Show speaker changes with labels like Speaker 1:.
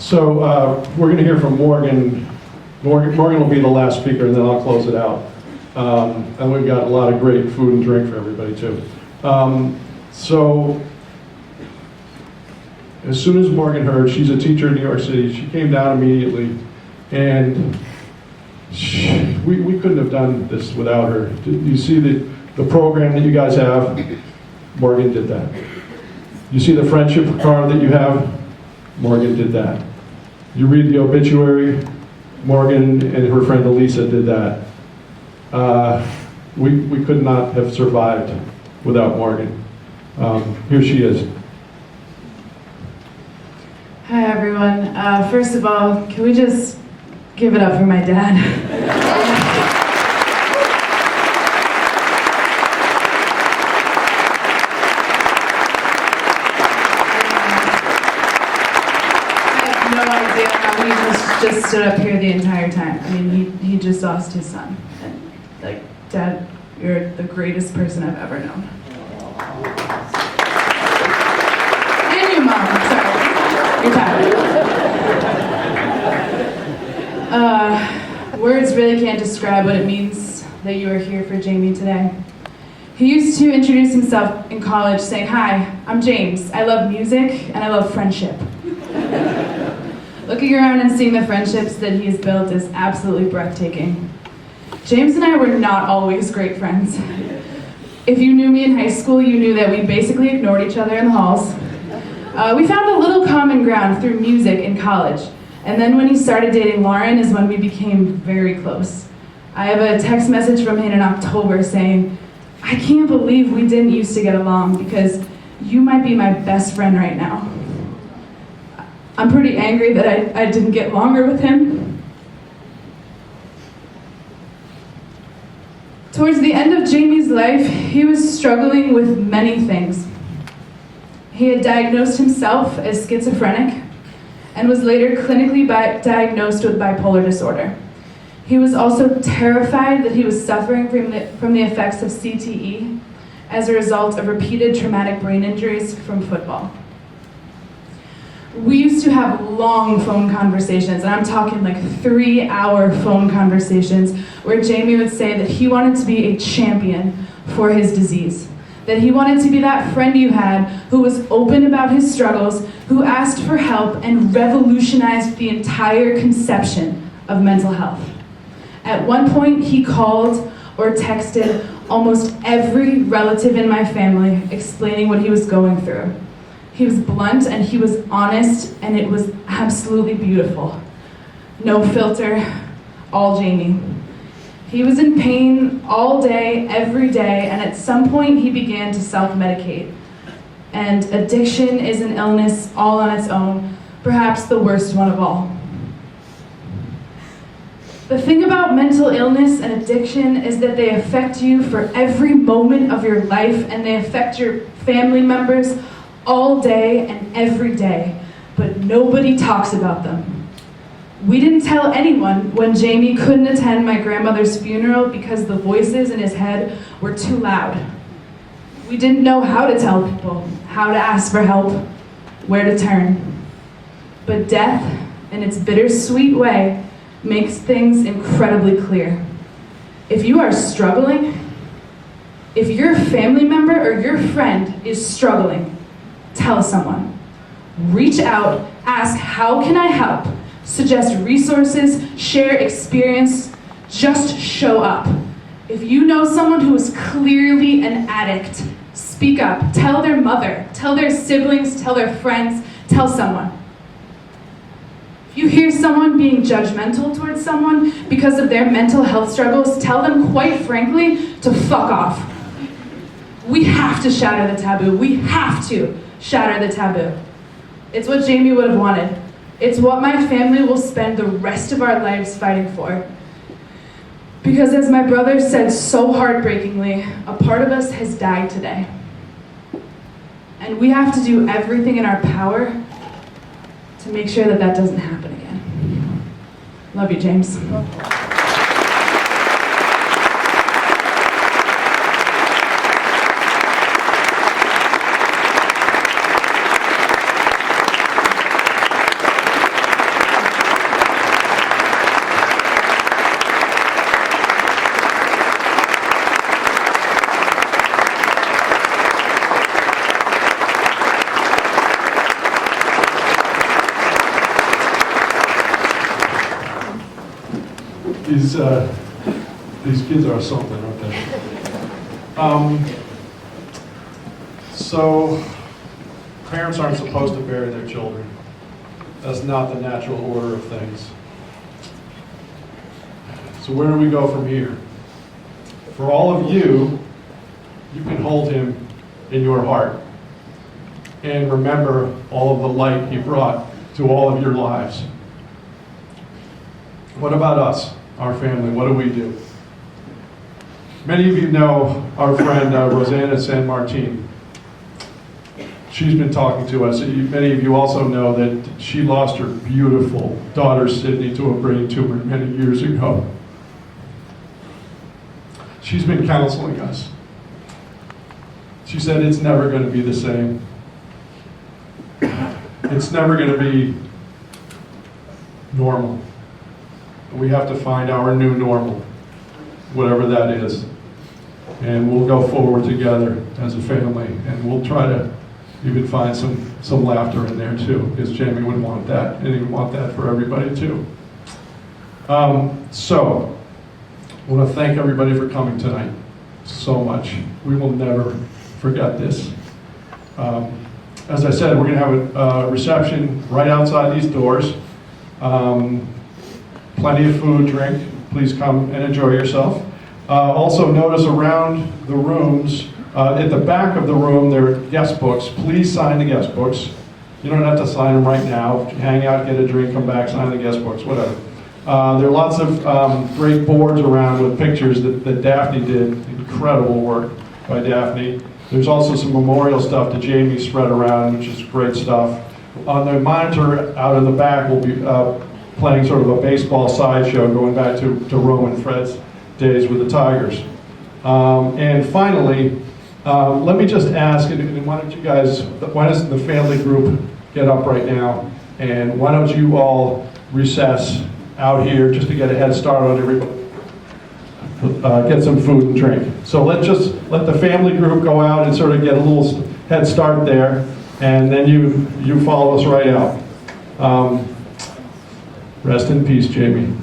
Speaker 1: So we're going to hear from Morgan. Morgan will be the last speaker, and then I'll close it out. And we've got a lot of great food and drink for everybody, too. So as soon as Morgan heard, she's a teacher in New York City, she came down immediately, and we couldn't have done this without her. You see the program that you guys have? Morgan did that. You see the friendship card that you have? Morgan did that. You read the obituary? Morgan and her friend Elisa did that. We could not have survived without Morgan. Here she is.
Speaker 2: Hi everyone. First of all, can we just give it up for my dad? I have no idea how he just stood up here the entire time. I mean, he just lost his son. And like, Dad, you're the greatest person I've ever known. And your mom, sorry. Your dad. Words really can't describe what it means that you are here for Jamie today. He used to introduce himself in college saying, "Hi, I'm James. I love music and I love friendship." Looking around and seeing the friendships that he has built is absolutely breathtaking. James and I were not always great friends. If you knew me in high school, you knew that we basically ignored each other in the halls. We found a little common ground through music in college. And then when he started dating Lauren is when we became very close. I have a text message from him in October saying, "I can't believe we didn't used to get along because you might be my best friend right now." I'm pretty angry that I didn't get longer with him. Towards the end of Jamie's life, he was struggling with many things. He had diagnosed himself as schizophrenic and was later clinically diagnosed with bipolar disorder. He was also terrified that he was suffering from the effects of CTE as a result of repeated traumatic brain injuries from football. We used to have long phone conversations, and I'm talking like 3-hour phone conversations, where Jamie would say that he wanted to be a champion for his disease. That he wanted to be that friend you had who was open about his struggles, who asked for help and revolutionized the entire conception of mental health. At one point, he called or texted almost every relative in my family explaining what he was going through. He was blunt and he was honest, and it was absolutely beautiful. No filter, all Jamie. He was in pain all day, every day, and at some point he began to self-medicate. And addiction is an illness all on its own, perhaps the worst one of all. The thing about mental illness and addiction is that they affect you for every moment of your life, and they affect your family members all day and every day, but nobody talks about them. We didn't tell anyone when Jamie couldn't attend my grandmother's funeral because the voices in his head were too loud. We didn't know how to tell people, how to ask for help, where to turn. But death, in its bittersweet way, makes things incredibly clear. If you are struggling, if your family member or your friend is struggling, tell someone. Reach out, ask, "How can I help?" Suggest resources, share experience, just show up. If you know someone who is clearly an addict, speak up. Tell their mother, tell their siblings, tell their friends, tell someone. If you hear someone being judgmental towards someone because of their mental health struggles, tell them quite frankly to fuck off. We have to shatter the taboo. We have to shatter the taboo. It's what Jamie would have wanted. It's what my family will spend the rest of our lives fighting for. Because as my brother said so heartbreakingly, a part of us has died today. And we have to do everything in our power to make sure that that doesn't happen again. Love you, James.
Speaker 1: These kids are something, aren't they? So, parents aren't supposed to bury their children. That's not the natural order of things. So where do we go from here? For all of you, you can hold him in your heart and remember all of the light he brought to all of your lives. What about us, our family? What do we do? Many of you know our friend Rosanna San Martin. She's been talking to us. Many of you also know that she lost her beautiful daughter Sydney to a brain tumor many years ago. She's been counseling us. She said it's never going to be the same. It's never going to be normal. We have to find our new normal, whatever that is. And we'll go forward together as a family, and we'll try to even find some laughter in there too, because Jamie would want that, and he would want that for everybody too. So, I want to thank everybody for coming tonight so much. We will never forget this. As I said, we're going to have a reception right outside these doors. Plenty of food, drink. Please come and enjoy yourself. Also notice around the rooms, at the back of the room, there are guest books. Please sign the guest books. You don't have to sign them right now. Hang out, get a drink, come back, sign the guest books, whatever. There are lots of great boards around with pictures that Daphne did. Incredible work by Daphne. There's also some memorial stuff that Jamie spread around, which is great stuff. On the monitor out in the back, we'll be playing sort of a baseball sideshow going back to Rome and Fred's days with the Tigers. And finally, let me just ask, and why does the family group get up right now, and why don't you all recess out here just to get a head start on everybody, get some food and drink. So let the family group go out and sort of get a little head start there, and then you follow us right out. Rest in peace, Jamie.